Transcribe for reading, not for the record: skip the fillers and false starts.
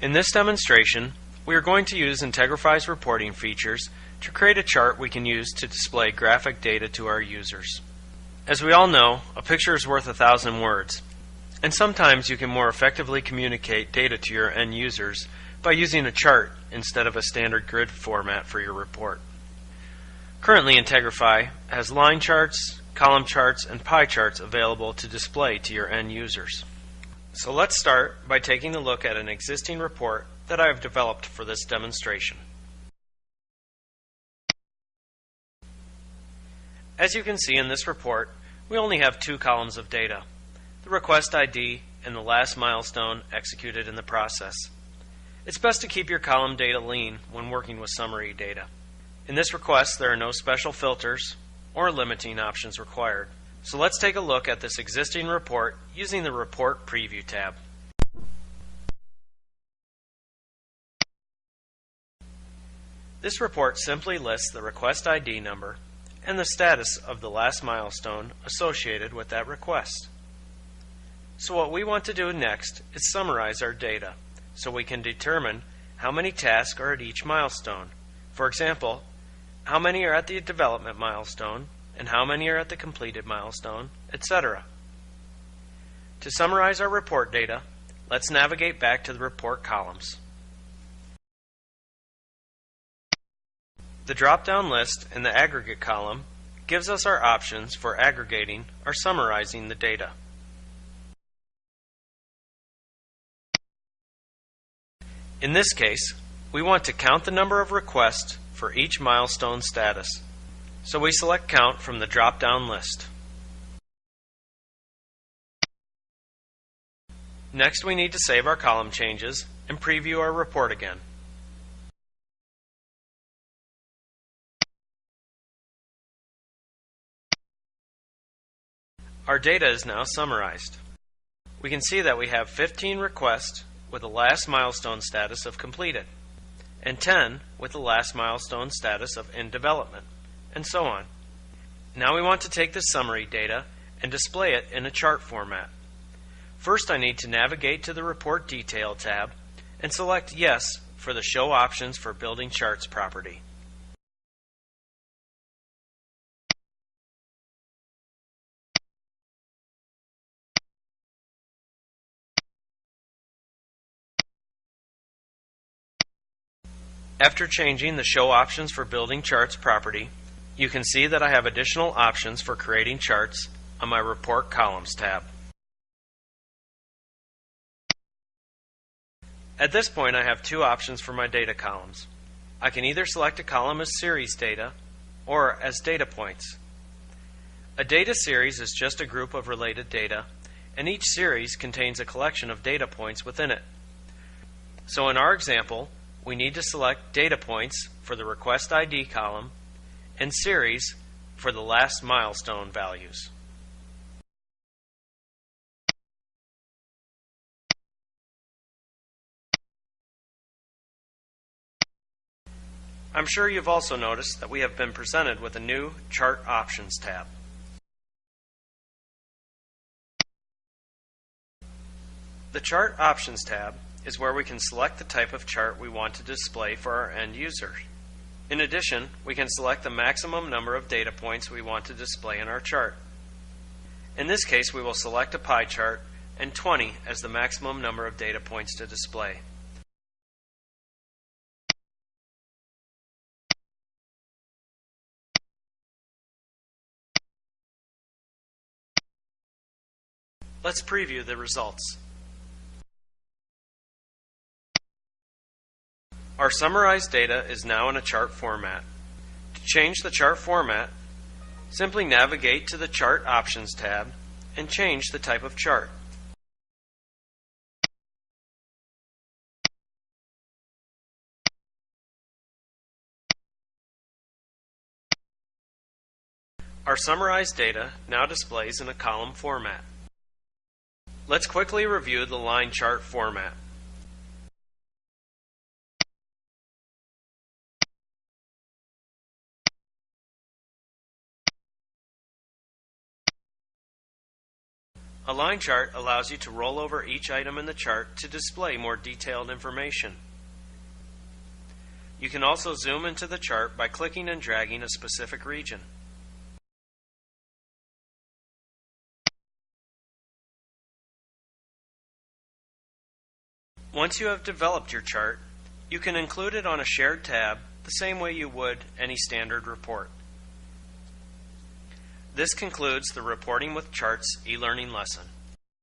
In this demonstration, we are going to use Integrify's reporting features to create a chart we can use to display graphic data to our users. As we all know, a picture is worth 1,000 words, and sometimes you can more effectively communicate data to your end users by using a chart instead of a standard grid format for your report. Currently, Integrify has line charts, column charts, and pie charts available to display to your end users. So let's start by taking a look at an existing report that I have developed for this demonstration. As you can see in this report, we only have two columns of data, the request ID and the last milestone executed in the process. It's best to keep your column data lean when working with summary data. In this request, there are no special filters or limiting options required. So let's take a look at this existing report using the Report Preview tab. This report simply lists the request ID number and the status of the last milestone associated with that request. So what we want to do next is summarize our data so we can determine how many tasks are at each milestone. For example, how many are at the development milestone and how many are at the completed milestone, etc. To summarize our report data, let's navigate back to the report columns. The drop-down list in the aggregate column gives us our options for aggregating or summarizing the data. In this case, we want to count the number of requests for each milestone status. So we select Count from the drop-down list. Next, we need to save our column changes and preview our report again. Our data is now summarized. We can see that we have 15 requests with the last milestone status of completed, and 10 with the last milestone status of in development, and so on. Now we want to take this summary data and display it in a chart format. First, I need to navigate to the Report Detail tab and select Yes for the Show Options for Building Charts property. After changing the Show Options for Building Charts property, you can see that I have additional options for creating charts on my Report Columns tab. At this point, I have two options for my data columns. I can either select a column as series data or as data points. A data series is just a group of related data, and each series contains a collection of data points within it. So in our example, we need to select data points for the request ID column and series for the last milestone values. I'm sure you've also noticed that we have been presented with a new Chart Options tab. The Chart Options tab is where we can select the type of chart we want to display for our end user. In addition, we can select the maximum number of data points we want to display in our chart. In this case, we will select a pie chart and 20 as the maximum number of data points to display. Let's preview the results. Our summarized data is now in a chart format. To change the chart format, simply navigate to the Chart Options tab and change the type of chart. Our summarized data now displays in a column format. Let's quickly review the line chart format. A line chart allows you to roll over each item in the chart to display more detailed information. You can also zoom into the chart by clicking and dragging a specific region. Once you have developed your chart, you can include it on a shared tab the same way you would any standard report. This concludes the Reporting with Charts e-learning lesson.